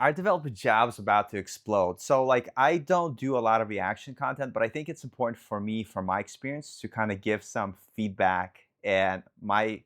Our developer job's about to explode. So like I don't do a lot of reaction content, but I think it's important for me, from my experience, to kind of give some feedback and my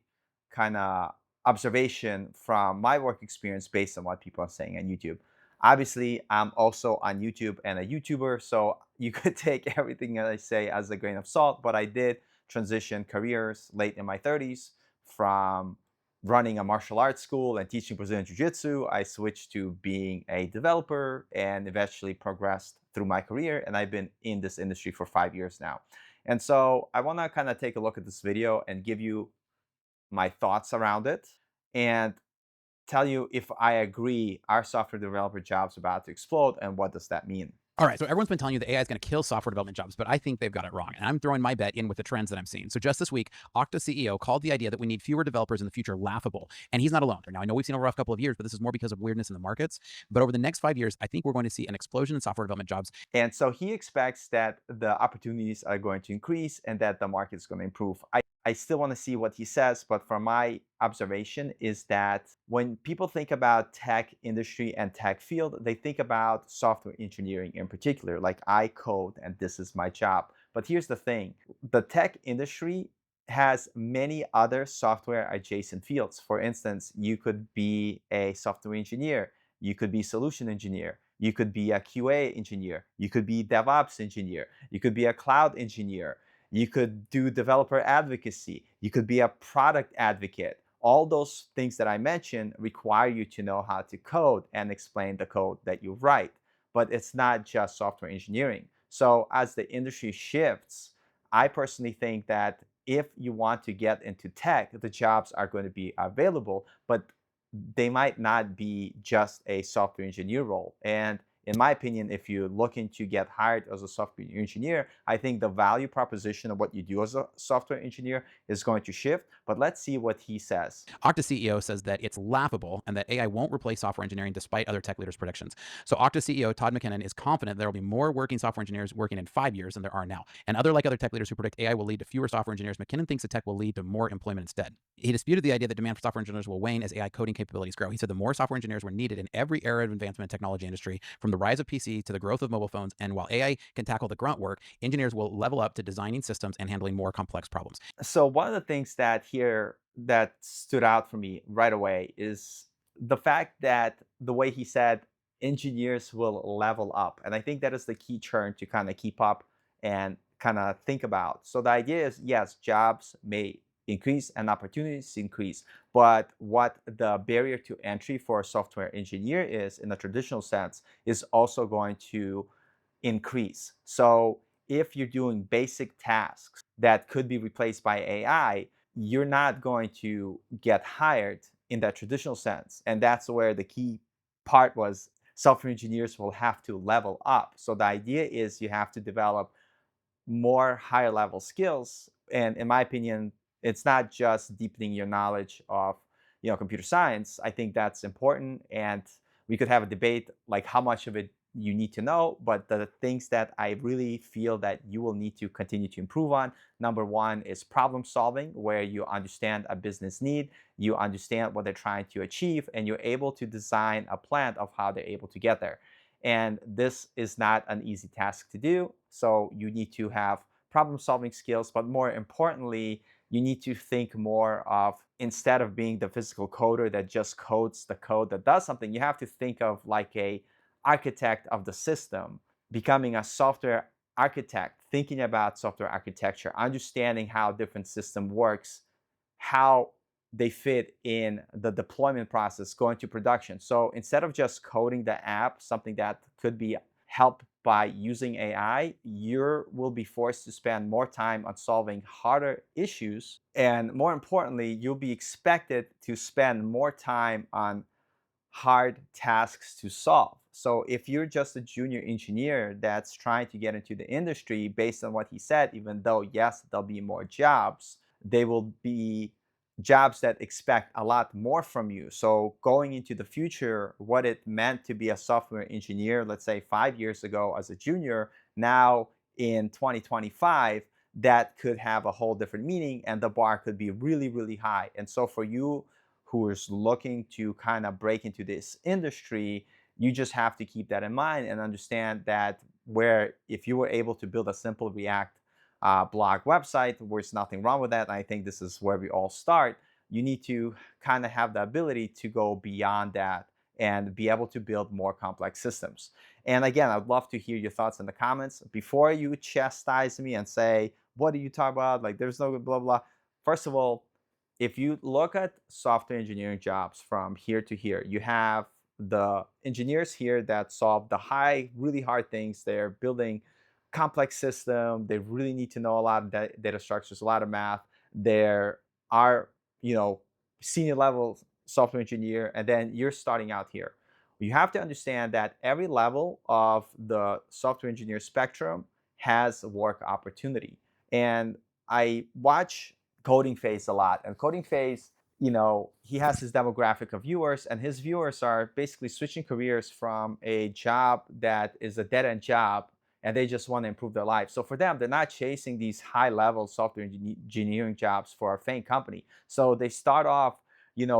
kind of observation from my work experience based on what people are saying on YouTube. Obviously, I'm also on YouTube and a YouTuber, so you could take everything that I say as a grain of salt, but I did transition careers late in my 30s from running a martial arts school and teaching Brazilian Jiu-Jitsu. I switched to being a developer and eventually progressed through my career. And I've been in this industry for 5 years now. And so I want to kind of take a look at this video and give you my thoughts around it and tell you if I agree our software developer jobs about to explode and what does that mean. All right, so everyone's been telling you that AI is going to kill software development jobs, but I think they've got it wrong. And I'm throwing my bet in with the trends that I'm seeing. So just this week, Okta CEO called the idea that we need fewer developers in the future laughable. And he's not alone. Now, I know we've seen over a rough couple of years, but this is more because of weirdness in the markets. But over the next 5 years, I think we're going to see an explosion in software development jobs. And so he expects that the opportunities are going to increase and that the market is going to improve. I still want to see what he says, but from my observation is that when people think about tech industry and tech field, they think about software engineering in particular, like I code and this is my job. But here's the thing, the tech industry has many other software adjacent fields. For instance, you could be a software engineer, you could be solution engineer, you could be a QA engineer, you could be DevOps engineer, you could be a cloud engineer, you could do developer advocacy, you could be a product advocate. All those things that I mentioned require you to know how to code and explain the code that you write. But it's not just software engineering. So as the industry shifts, I personally think that if you want to get into tech, the jobs are going to be available, but they might not be just a software engineer role. And in my opinion, if you're looking to get hired as a software engineer, I think the value proposition of what you do as a software engineer is going to shift. But let's see what he says. Okta CEO says that it's laughable and that AI won't replace software engineering despite other tech leaders' predictions. So Okta CEO Todd McKinnon is confident there will be more working software engineers working in 5 years than there are now. And other tech leaders who predict AI will lead to fewer software engineers, McKinnon thinks that tech will lead to more employment instead. He disputed the idea that demand for software engineers will wane as AI coding capabilities grow. He said the more software engineers were needed in every era of advancement in technology industry, from the rise of PC to the growth of mobile phones. And while AI can tackle the grunt work, engineers will level up to designing systems and handling more complex problems. So one of the things that stood out for me right away is the fact that the way he said engineers will level up. And I think that is the key term to kind of keep up and kind of think about. So the idea is, yes, jobs may increase and opportunities increase, but what the barrier to entry for a software engineer is in a traditional sense is also going to increase. So if you're doing basic tasks that could be replaced by AI, you're not going to get hired in that traditional sense. And that's where the key part was, software engineers will have to level up. So the idea is you have to develop more higher level skills. And in my opinion, it's not just deepening your knowledge of computer science. I think that's important, and we could have a debate like how much of it you need to know. But the things that I really feel that you will need to continue to improve on, number one is problem solving, where you understand a business need, you understand what they're trying to achieve, and you're able to design a plan of how they're able to get there. And this is not an easy task to do. So you need to have problem solving skills, but more importantly, you need to think more of, instead of being the physical coder that just codes the code that does something, you have to think of like a architect of the system, becoming a software architect, thinking about software architecture, understanding how different system works, how they fit in the deployment process going to production. So instead of just coding the app, something that could be helped by using AI, you will be forced to spend more time on solving harder issues. And more importantly, you'll be expected to spend more time on hard tasks to solve. So if you're just a junior engineer that's trying to get into the industry, based on what he said, even though, yes, there'll be more jobs, they will be jobs that expect a lot more from you. So going into the future, what it meant to be a software engineer, let's say 5 years ago as a junior, now in 2025, that could have a whole different meaning and the bar could be really, really high. And so for you who is looking to kind of break into this industry, You just have to keep that in mind and understand that where if you were able to build a simple React blog website, there's nothing wrong with that. And I think this is where we all start. You need to kind of have the ability to go beyond that and be able to build more complex systems. And again, I'd love to hear your thoughts in the comments. Before you chastise me and say, what do you talk about? Like, there's no blah, blah. First of all, if you look at software engineering jobs from here to here, you have the engineers here that solve the really hard things. They're building complex system. They really need to know a lot of data structures, a lot of math. There are, you know, senior level software engineer, and then you're starting out here. You have to understand that every level of the software engineer spectrum has work opportunity. And I watch Coding Phase a lot, and Coding Phase, he has his demographic of viewers, and his viewers are basically switching careers from a job that is a dead end job, and they just want to improve their life. So for them, they're not chasing these high level software engineering jobs for a faint company. So they start off,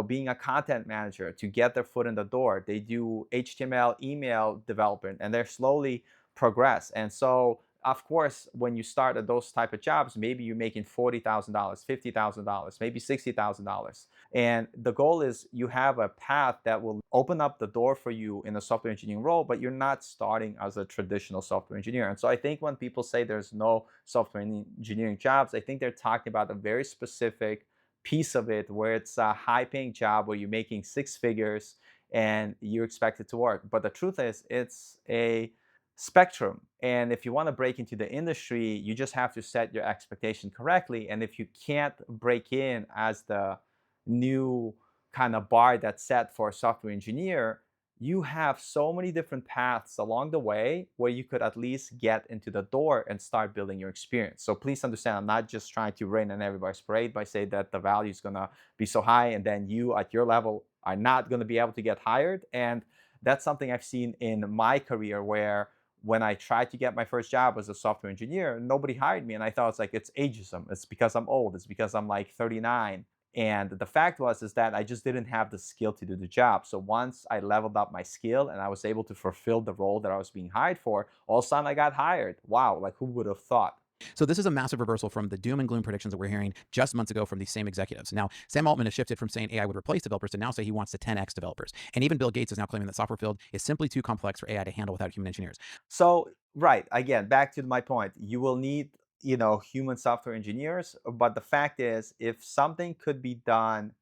being a content manager to get their foot in the door. They do HTML email development, and they're slowly progress. And so of course, when you start at those type of jobs, maybe you're making $40,000, $50,000, maybe $60,000. And the goal is you have a path that will open up the door for you in a software engineering role, but you're not starting as a traditional software engineer. And so I think when people say there's no software engineering jobs, I think they're talking about a very specific piece of it where it's a high paying job where you're making six figures and you're expected to work. But the truth is, it's a spectrum. And if you want to break into the industry, you just have to set your expectation correctly. And if you can't break in as the new kind of bar that's set for a software engineer, you have so many different paths along the way where you could at least get into the door and start building your experience. So please understand, I'm not just trying to rain on everybody's parade by saying that the value is going to be so high and then you at your level are not going to be able to get hired. And that's something I've seen in my career where when I tried to get my first job as a software engineer, nobody hired me. And I thought it's ageism. It's because I'm old. It's because I'm like 39. And the fact is that I just didn't have the skill to do the job. So once I leveled up my skill and I was able to fulfill the role that I was being hired for, all of a sudden I got hired. Wow, like who would have thought? So this is a massive reversal from the doom and gloom predictions that we're hearing just months ago from these same executives. Now, Sam Altman has shifted from saying AI would replace developers to now say he wants to 10x developers. And even Bill Gates is now claiming that software field is simply too complex for AI to handle without human engineers. So, right, again, back to my point, you will need, human software engineers. But the fact is, if something could be done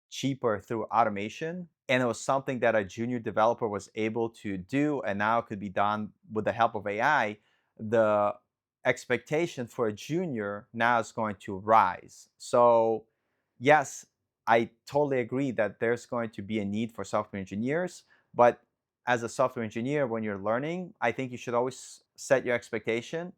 cheaper through automation, and it was something that a junior developer was able to do, and now it could be done with the help of AI, the expectation for a junior now is going to rise. So, yes, I totally agree that there's going to be a need for software engineers, but as a software engineer, when you're learning, I think you should always set your expectation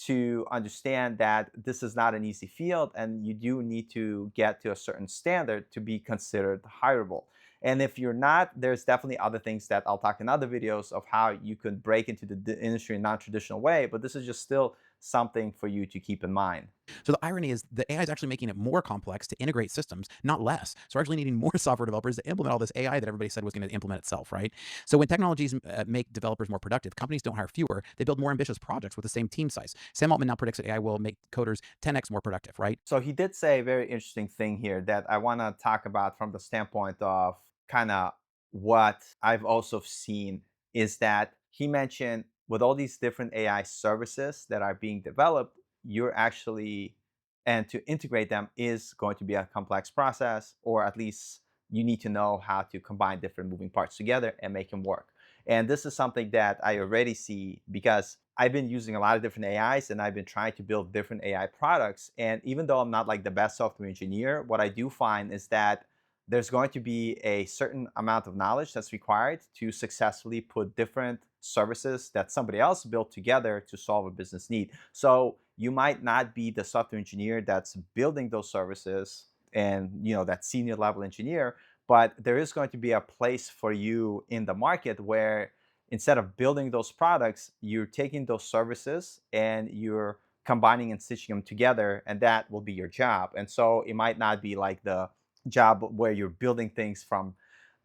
to understand that this is not an easy field and you do need to get to a certain standard to be considered hireable. And if you're not, there's definitely other things that I'll talk in other videos of how you could break into the industry in a non-traditional way, but this is just still something for you to keep in mind. So the irony is the AI is actually making it more complex to integrate systems, not less. So we're actually needing more software developers to implement all this AI that everybody said was going to implement itself, right? So when technologies make developers more productive, companies don't hire fewer, they build more ambitious projects with the same team size. Sam Altman now predicts that AI will make coders 10x more productive, right? So he did say a very interesting thing here that I want to talk about from the standpoint of kind of what I've also seen is that he mentioned with all these different AI services that are being developed, you're actually, and to integrate them is going to be a complex process, or at least you need to know how to combine different moving parts together and make them work. And this is something that I already see because I've been using a lot of different AIs and I've been trying to build different AI products. And even though I'm not like the best software engineer, what I do find is that there's going to be a certain amount of knowledge that's required to successfully put different services that somebody else built together to solve a business need. So you might not be the software engineer that's building those services and that senior level engineer, but there is going to be a place for you in the market where instead of building those products, you're taking those services and you're combining and stitching them together, and that will be your job. And so it might not be like the job where you're building things from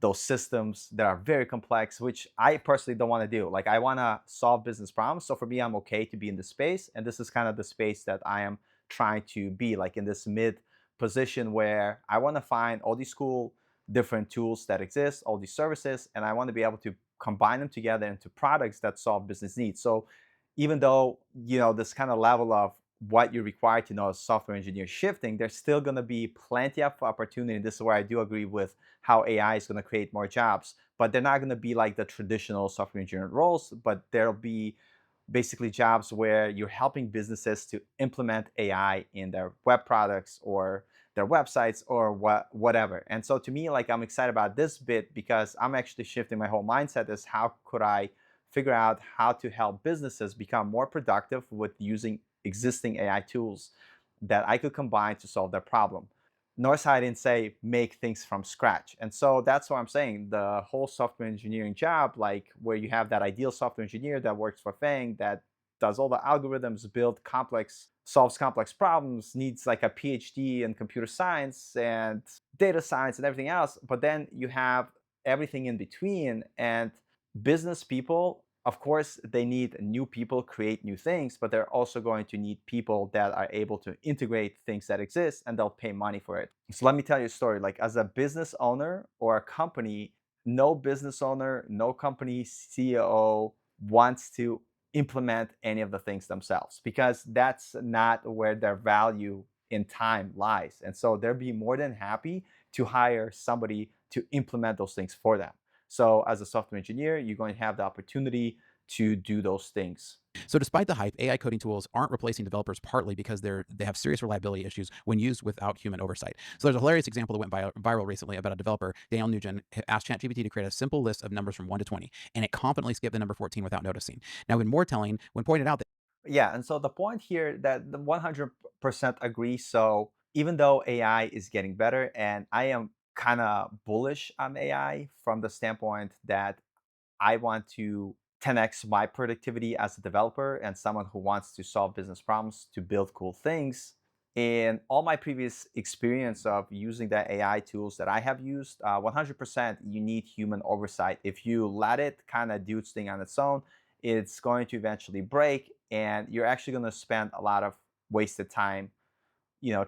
those systems that are very complex, which I personally don't want to do. Like I want to solve business problems. So for me, I'm okay to be in the space. And this is kind of the space that I am trying to be, like in this mid position where I want to find all these cool different tools that exist, all these services, and I want to be able to combine them together into products that solve business needs. So even though, this kind of level of what you're required to know as software engineer shifting, there's still going to be plenty of opportunity. This is where I do agree with how AI is going to create more jobs, but they're not going to be like the traditional software engineering roles, but there'll be basically jobs where you're helping businesses to implement AI in their web products or their websites or whatever. And so to me, like I'm excited about this bit because I'm actually shifting my whole mindset as how could I figure out how to help businesses become more productive with using existing AI tools that I could combine to solve their problem. Notice how I didn't say make things from scratch. And so that's what I'm saying. The whole software engineering job, like where you have that ideal software engineer that works for Fang, that does all the algorithms, solves complex problems, needs like a PhD in computer science and data science and everything else. But then you have everything in between. And business people, of course, they need new people create new things, but they're also going to need people that are able to integrate things that exist and they'll pay money for it. So let me tell you a story. Like as a business owner or a company, no business owner, no company CEO wants to implement any of the things themselves because that's not where their value in time lies. And so they'll be more than happy to hire somebody to implement those things for them. So as a software engineer, you're going to have the opportunity to do those things. So despite the hype, AI coding tools aren't replacing developers partly because they have serious reliability issues when used without human oversight. So there's a hilarious example that went viral recently about a developer, Daniel Nugent, asked ChatGPT to create a simple list of numbers from 1 to 20, and it confidently skipped the number 14 without noticing. Now, even more telling, when pointed out that Yeah, and so the point here that the 100% agree. So even though AI is getting better, and I am kind of bullish on AI from the standpoint that I want to 10x my productivity as a developer and someone who wants to solve business problems to build cool things. In all my previous experience of using the AI tools that I have used, 100% you need human oversight. If you let it kind of do its thing on its own, it's going to eventually break, and you're actually going to spend a lot of wasted time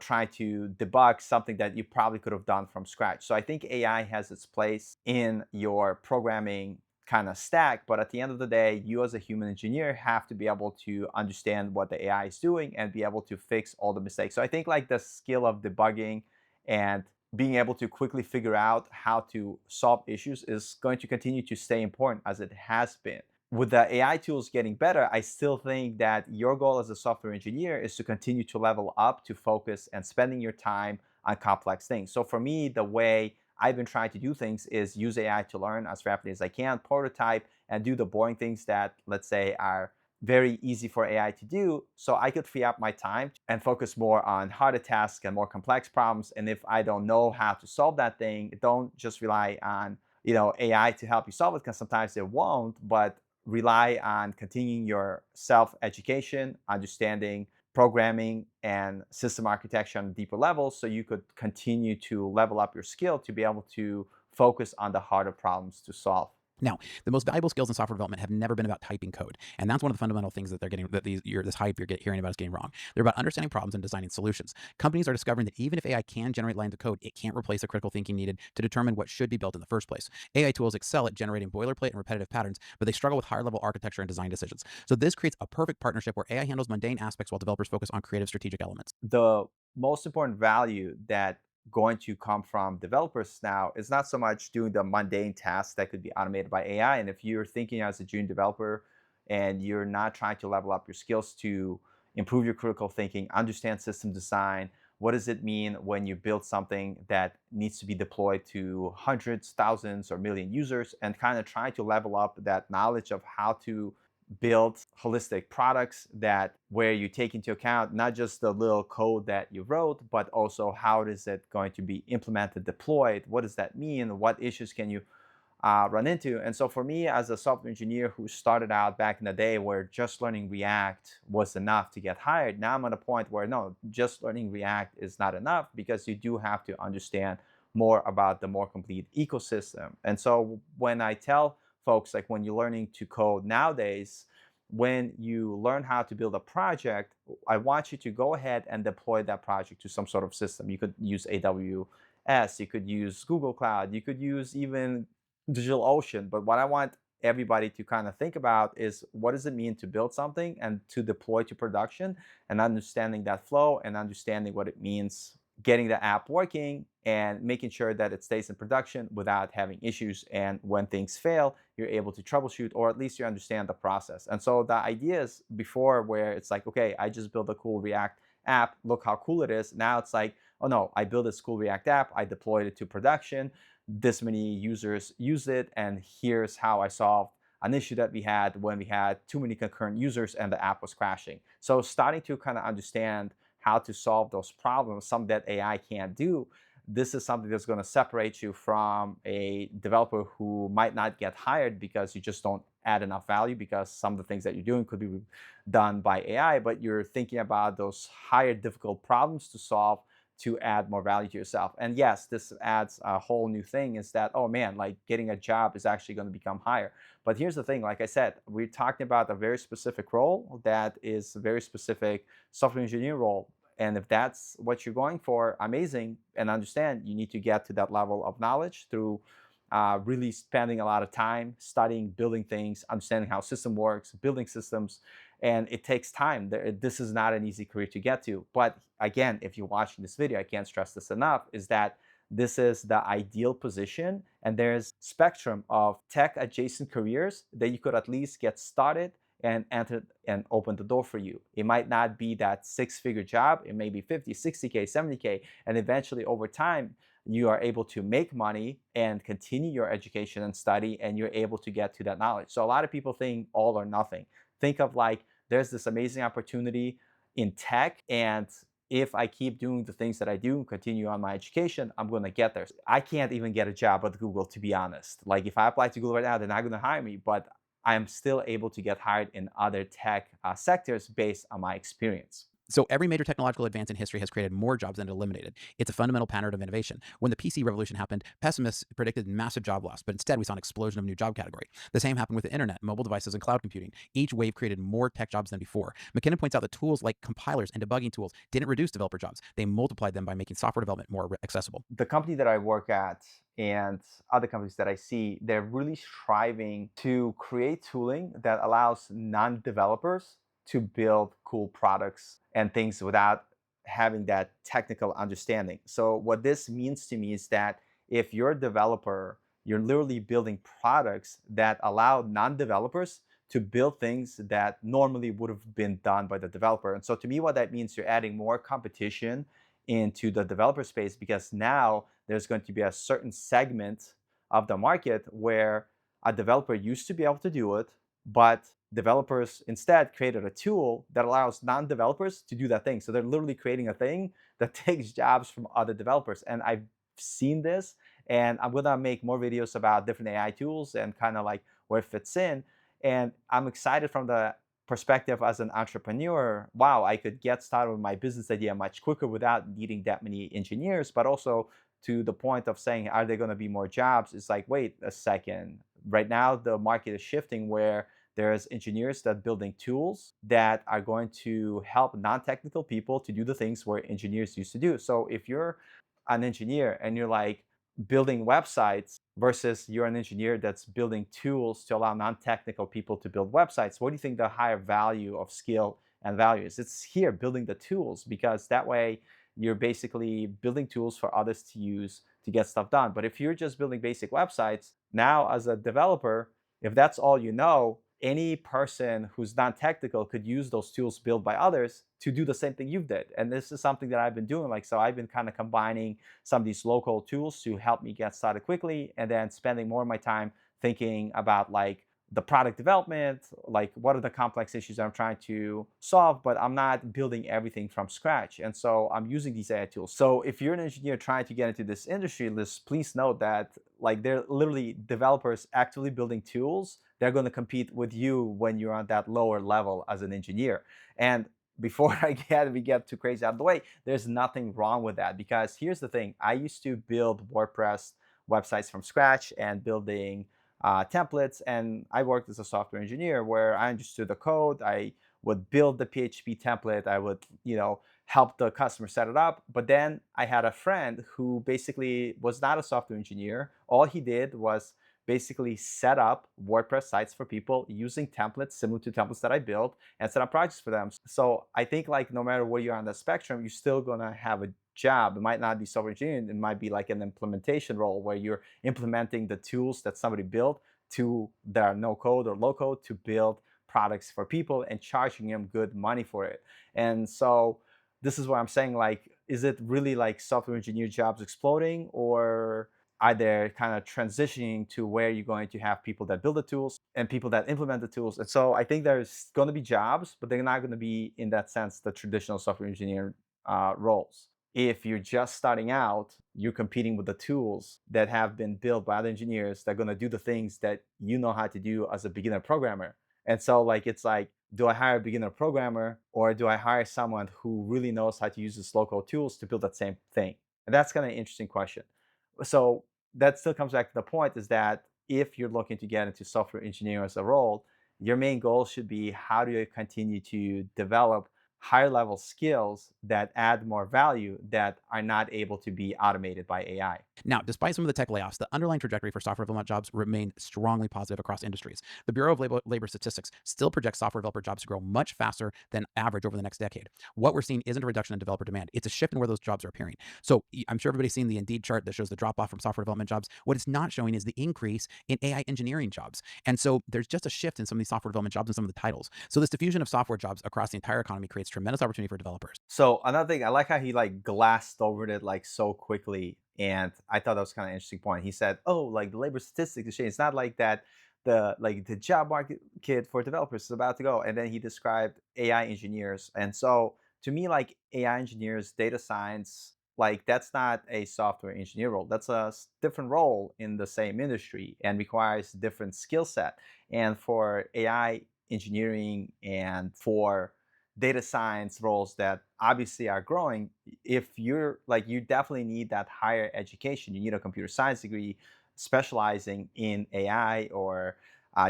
trying to debug something that you probably could have done from scratch. So I think AI has its place in your programming kind of stack, but at the end of the day, you as a human engineer have to be able to understand what the AI is doing and be able to fix all the mistakes. So I think like the skill of debugging and being able to quickly figure out how to solve issues is going to continue to stay important as it has been. With the AI tools getting better, I still think that your goal as a software engineer is to continue to level up, to focus and spending your time on complex things. So for me, the way I've been trying to do things is use AI to learn as rapidly as I can, prototype, and do the boring things that, let's say, are very easy for AI to do, so I could free up my time and focus more on harder tasks and more complex problems. And if I don't know how to solve that thing, don't just rely on AI to help you solve it, because sometimes it won't, but rely on continuing your self education, understanding programming and system architecture on a deeper level, so you could continue to level up your skill to be able to focus on the harder problems to solve. now, the most valuable skills in software development have never been about typing code, and that's one of the fundamental things that they're getting that this hype hearing about is getting wrong. They're about understanding problems and designing solutions. Companies are discovering that even if AI can generate lines of code, it can't replace the critical thinking needed to determine what should be built in the first place. AI tools excel at generating boilerplate and repetitive patterns, but they struggle with higher level architecture and design decisions. So this creates a perfect partnership where AI handles mundane aspects while developers focus on creative strategic elements. The most important value that going to come from developers now is not so much doing the mundane tasks that could be automated by AI. And if you're thinking as a junior developer and you're not trying to level up your skills to improve your critical thinking, understand system design, what does it mean when you build something that needs to be deployed to hundreds, thousands, or million users, and kind of trying to level up that knowledge of how to build holistic products that where you take into account not just the little code that you wrote, but also how is it going to be implemented, deployed, what does that mean, what issues can you run into. And so for me as a software engineer who started out back in the day where just learning React was enough to get hired, now I'm at a point where no, just learning React is not enough, because you do have to understand more about the more complete ecosystem. And so when I tell folks, like when you're learning to code nowadays, when you learn how to build a project, I want you to go ahead and deploy that project to some sort of system. You could use AWS, you could use Google Cloud, you could use even DigitalOcean. But what I want everybody to kind of think about is, what does it mean to build something and to deploy to production, and understanding that flow and understanding what it means getting the app working and making sure that it stays in production without having issues. And when things fail, you're able to troubleshoot, or at least you understand the process. And so the idea is before where it's like, okay, I just built a cool React app. Look how cool it is. Now it's like, oh no, I built this cool React app. I deployed it to production. This many users used it. And here's how I solved an issue that we had when we had too many concurrent users and the app was crashing. So starting to kind of understand how to solve those problems, something that AI can't do, this is something that's going to separate you from a developer who might not get hired because you just don't add enough value, because some of the things that you're doing could be done by AI, but you're thinking about those higher difficult problems to solve to add more value to yourself. And yes, this adds a whole new thing, is that, oh man, like getting a job is actually going to become higher. But here's the thing, like I said, we're talking about a very specific role that is a very specific software engineer role. And if that's what you're going for, amazing. And understand you need to get to that level of knowledge through really spending a lot of time studying, building things, understanding how system works, building systems. And it takes time. This is not an easy career to get to. But again, if you're watching this video, I can't stress this enough, is that this is the ideal position. And there's spectrum of tech adjacent careers that you could at least get started and enter and open the door for you. It might not be that six-figure job. It may be 50, 60K, 70K. And eventually over time, you are able to make money and continue your education and study, and you're able to get to that knowledge. So a lot of people think all or nothing. Think of like, there's this amazing opportunity in tech, and if I keep doing the things that I do and continue on my education, I'm going to get there. I can't even get a job at Google, to be honest. Like if I apply to Google right now, they're not going to hire me, but I'm still able to get hired in other tech sectors based on my experience. So every major technological advance in history has created more jobs than it eliminated. It's a fundamental pattern of innovation. When the PC revolution happened, pessimists predicted massive job loss, but instead we saw an explosion of new job category. The same happened with the internet, mobile devices, and cloud computing. Each wave created more tech jobs than before. McKinnon points out that tools like compilers and debugging tools didn't reduce developer jobs. They multiplied them by making software development more accessible. The company that I work at and other companies that I see, they're really striving to create tooling that allows non-developers to build cool products and things without having that technical understanding. So what this means to me is that if you're a developer, you're literally building products that allow non-developers to build things that normally would have been done by the developer. And so to me, what that means, you're adding more competition into the developer space, because now there's going to be a certain segment of the market where a developer used to be able to do it, but developers instead created a tool that allows non-developers to do that thing. So they're literally creating a thing that takes jobs from other developers. And I've seen this, and I'm gonna make more videos about different AI tools and kind of like where it fits in. And I'm excited from the perspective as an entrepreneur. Wow, I could get started with my business idea much quicker without needing that many engineers. But also to the point of saying, are there going to be more jobs? It's like, wait a second. Right now, the market is shifting where there's engineers that are building tools that are going to help non-technical people to do the things where engineers used to do. So if you're an engineer and you're like building websites versus you're an engineer that's building tools to allow non-technical people to build websites, what do you think the higher value of skill and value is? It's here, building the tools, because that way you're basically building tools for others to use to get stuff done. But if you're just building basic websites, now as a developer, if that's all you know, any person who's non-technical could use those tools built by others to do the same thing you did. And this is something that I've been doing. Like, so I've been kind of combining some of these local tools to help me get started quickly, and then spending more of my time thinking about like the product development, like what are the complex issues that I'm trying to solve, but I'm not building everything from scratch. And so I'm using these AI tools. So if you're an engineer trying to get into this industry, please note that like they're literally developers actively building tools. They're going to compete with you when you're on that lower level as an engineer. And before we get too crazy out of the way, there's nothing wrong with that, because here's the thing: I used to build WordPress websites from scratch and building templates, and I worked as a software engineer where I understood the code. I would build the PHP template. I would, help the customer set it up. But then I had a friend who basically was not a software engineer. All he did was basically set up WordPress sites for people using templates similar to templates that I built, and set up projects for them. So I think like no matter where you're on the spectrum, you're still gonna have a job. It might not be software engineering, it might be like an implementation role where you're implementing the tools that somebody built to their no code or low code to build products for people and charging them good money for it. And so this is what I'm saying, like, is it really like software engineer jobs exploding, or are they kind of transitioning to where you're going to have people that build the tools and people that implement the tools? And so I think there's going to be jobs, but they're not going to be, in that sense, the traditional software engineer roles. If you're just starting out, you're competing with the tools that have been built by other engineers that are going to do the things that you know how to do as a beginner programmer. And so, like, it's like, do I hire a beginner programmer, or do I hire someone who really knows how to use these local tools to build that same thing? And that's kind of an interesting question. So that still comes back to the point, is that if you're looking to get into software engineering as a role, your main goal should be, how do you continue to develop higher level skills that add more value that are not able to be automated by AI. Now, despite some of the tech layoffs, the underlying trajectory for software development jobs remain strongly positive across industries. The Bureau of Labor Statistics still projects software developer jobs to grow much faster than average over the next decade. What we're seeing isn't a reduction in developer demand, it's a shift in where those jobs are appearing. So I'm sure everybody's seen the Indeed chart that shows the drop off from software development jobs. What it's not showing is the increase in AI engineering jobs. And so there's just a shift in some of these software development jobs and some of the titles. So this diffusion of software jobs across the entire economy creates tremendous opportunity for developers. So another thing, I like how he like glassed over it like so quickly, and I thought that was kind of an interesting point. He said, "Oh, like the labor statistics is changing. It's not like that. The job market kid for developers is about to go." And then he described AI engineers, and so to me, like AI engineers, data science, like that's not a software engineer role. That's a different role in the same industry and requires different skill set. And for AI engineering and for data science roles that obviously are growing, if you're like, you definitely need that higher education. You need a computer science degree specializing in AI or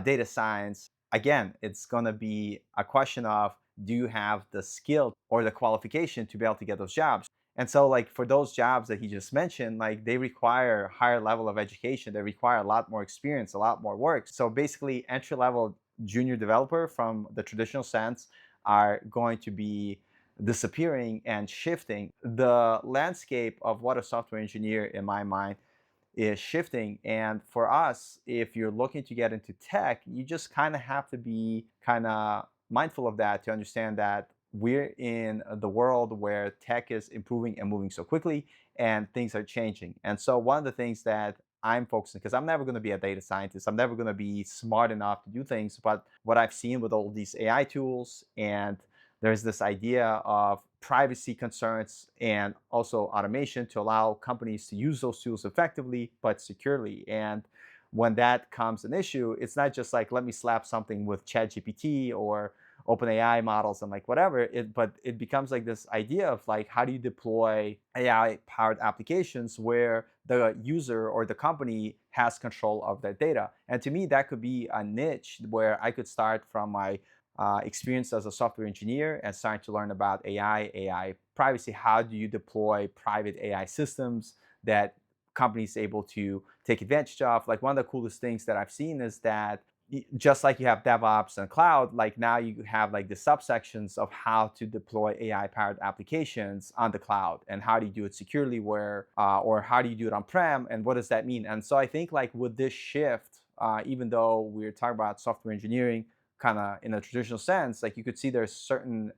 data science. Again, it's going to be a question of, do you have the skill or the qualification to be able to get those jobs? And so, like, for those jobs that he just mentioned, like, they require a higher level of education. They require a lot more experience, a lot more work. So basically, entry level junior developer from the traditional sense are going to be disappearing and shifting. The landscape of what a software engineer, in my mind, is shifting. And for us, if you're looking to get into tech, you just kind of have to be kind of mindful of that, to understand that we're in the world where tech is improving and moving so quickly, and things are changing. And so one of the things that I'm focusing, because I'm never going to be a data scientist, I'm never going to be smart enough to do things, but what I've seen with all these AI tools, and there's this idea of privacy concerns and also automation to allow companies to use those tools effectively but securely. And when that comes an issue, it's not just like, let me slap something with ChatGPT or OpenAI models and like whatever. But it becomes like this idea of like, how do you deploy AI powered applications where the user or the company has control of that data? And to me, that could be a niche where I could start from my experience as a software engineer and starting to learn about AI privacy. How do you deploy private AI systems that companies able to take advantage of? Like, one of the coolest things that I've seen is that just like you have DevOps and cloud, like now you have like the subsections of how to deploy AI powered applications on the cloud, and how do you do it securely, where or how do you do it on prem, and what does that mean? And so I think like with this shift, even though we're talking about software engineering kind of in a traditional sense, like you could see there's certain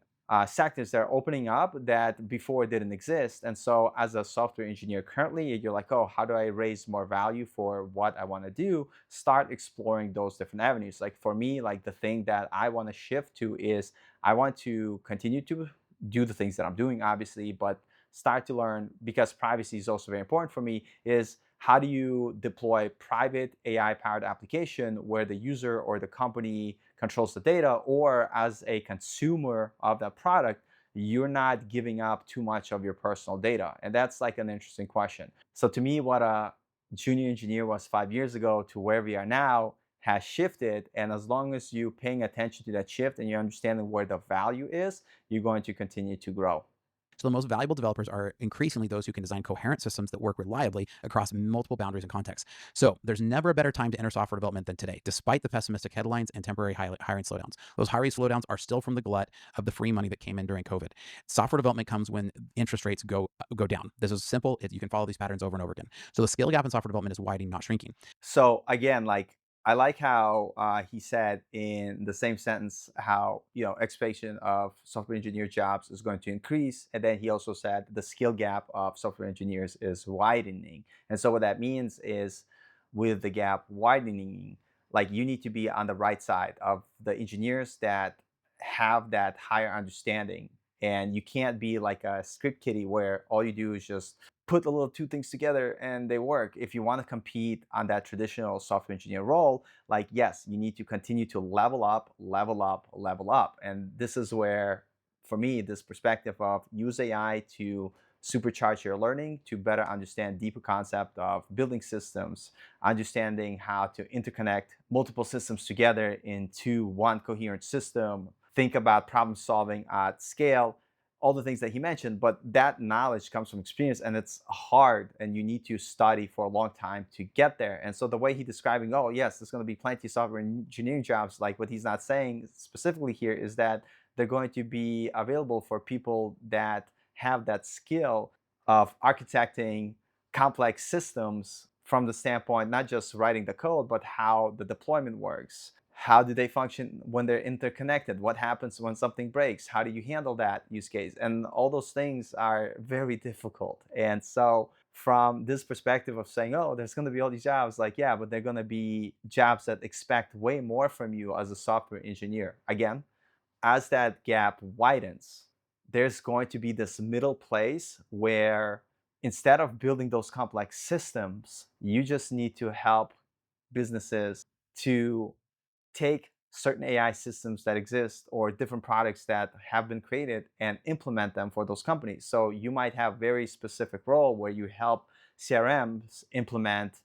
sectors that are opening up that before didn't exist. And so as a software engineer currently, you're like, oh, how do I raise more value for what I want to do? Start exploring those different avenues. Like for me, like the thing that I want to shift to is, I want to continue to do the things that I'm doing, obviously, but start to learn, because privacy is also very important for me, is How do you deploy private AI powered application where the user or the company controls the data, or as a consumer of that product, you're not giving up too much of your personal data? And that's like an interesting question. So to me, what a junior engineer was 5 years ago to where we are now has shifted. And as long as you paying attention to that shift and you're understanding where the value is, you're going to continue to grow. So the most valuable developers are increasingly those who can design coherent systems that work reliably across multiple boundaries and contexts. So there's never a better time to enter software development than today, despite the pessimistic headlines and temporary hiring slowdowns. Those hiring slowdowns are still from the glut of the free money that came in during COVID. Software development comes when interest rates go down. This is simple. You can follow these patterns over and over again. So the skill gap in software development is widening, not shrinking. So again, like I like how he said in the same sentence how expectation of software engineer jobs is going to increase, and then he also said the skill gap of software engineers is widening. And so what that means is, with the gap widening, like you need to be on the right side of the engineers that have that higher understanding, and you can't be like a script kiddie where all you do is just put the little two things together and they work. If you want to compete on that traditional software engineer role, like, yes, you need to continue to level up, level up, level up. And this is where, for me, this perspective of use AI to supercharge your learning, to better understand deeper concept of building systems, understanding how to interconnect multiple systems together into one coherent system, think about problem solving at scale, all the things that he mentioned. But that knowledge comes from experience, and it's hard, and you need to study for a long time to get there. And so the way he describing, oh yes, there's going to be plenty of software engineering jobs, like what he's not saying specifically here is that they're going to be available for people that have that skill of architecting complex systems from the standpoint not just writing the code, but how the deployment works. How do they function when they're interconnected? What happens when something breaks? How do you handle that use case? And all those things are very difficult. And so, from this perspective of saying, oh, there's going to be all these jobs, like, yeah, but they're going to be jobs that expect way more from you as a software engineer. Again, as that gap widens, there's going to be this middle place where instead of building those complex systems, you just need to help businesses to take certain AI systems that exist or different products that have been created and implement them for those companies. So you might have very specific role where you help CRMs implement,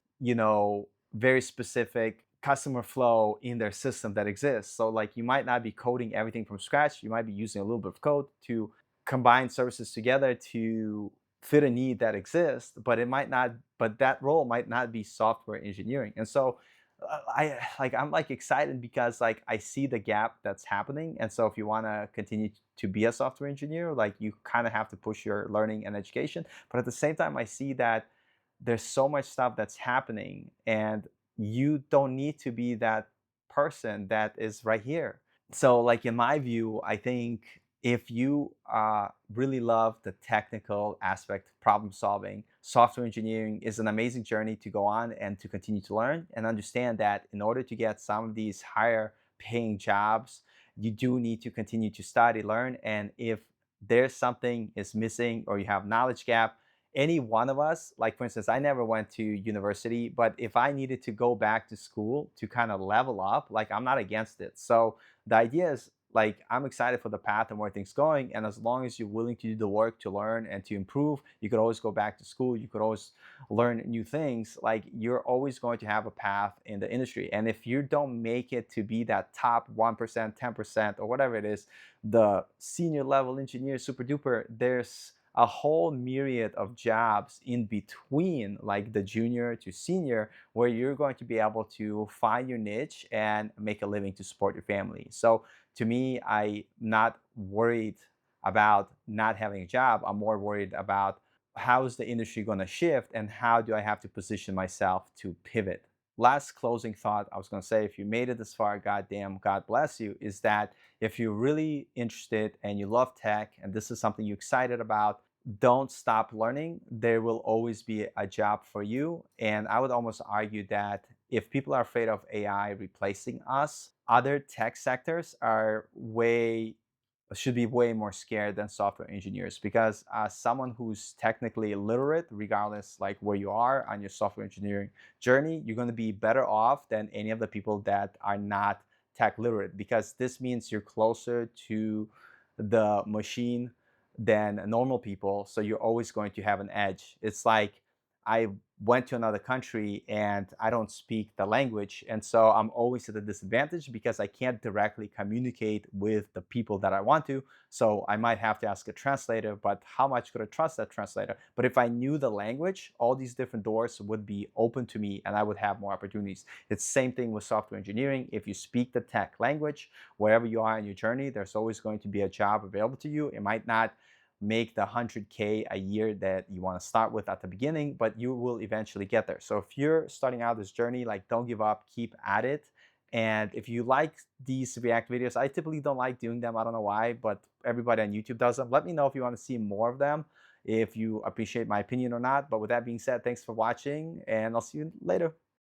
very specific customer flow in their system that exists. So like you might not be coding everything from scratch. You might be using a little bit of code to combine services together to fit a need that exists, but it might not, but that role might not be software engineering. And so I'm like excited because like I see the gap that's happening. And so if you want to continue to be a software engineer, like you kind of have to push your learning and education. But at the same time, I see that there's so much stuff that's happening, and you don't need to be that person that is right here. So like in my view, I think if you really love the technical aspect, problem solving, software engineering is an amazing journey to go on and to continue to learn, and understand that in order to get some of these higher paying jobs, you do need to continue to study, learn. And if there's something is missing or you have knowledge gap, any one of us, like for instance, I never went to university, but if I needed to go back to school to kind of level up, like I'm not against it. So the idea is, like, I'm excited for the path and where things going. And as long as you're willing to do the work to learn and to improve, you could always go back to school. You could always learn new things. Like, you're always going to have a path in the industry. And if you don't make it to be that top 1%, 10%, or whatever it is, the senior level engineer, super duper, there's a whole myriad of jobs in between, like the junior to senior, where you're going to be able to find your niche and make a living to support your family. So to me, I'm not worried about not having a job. I'm more worried about how is the industry going to shift and how do I have to position myself to pivot. Last closing thought I was going to say, if you made it this far, goddamn, God bless you, is that if you're really interested and you love tech and this is something you're excited about, don't stop learning. There will always be a job for you. And I would almost argue that if people are afraid of AI replacing us, other tech sectors are way should be way more scared than software engineers, because as someone who's technically illiterate, regardless like where you are on your software engineering journey, you're going to be better off than any of the people that are not tech literate, because this means you're closer to the machine than normal people, so you're always going to have an edge. It's like I went to another country and I don't speak the language. And so I'm always at a disadvantage because I can't directly communicate with the people that I want to. So I might have to ask a translator, but how much could I trust that translator? But if I knew the language, all these different doors would be open to me and I would have more opportunities. It's the same thing with software engineering. If you speak the tech language, wherever you are in your journey, there's always going to be a job available to you. It might not make the 100K a year that you want to start with at the beginning, but you will eventually get there. So if you're starting out this journey, like, don't give up, keep at it. And if you like these React videos, I typically don't like doing them. I don't know why, but everybody on YouTube does them. Let me know if you want to see more of them, if you appreciate my opinion or not. But with that being said, thanks for watching, and I'll see you later.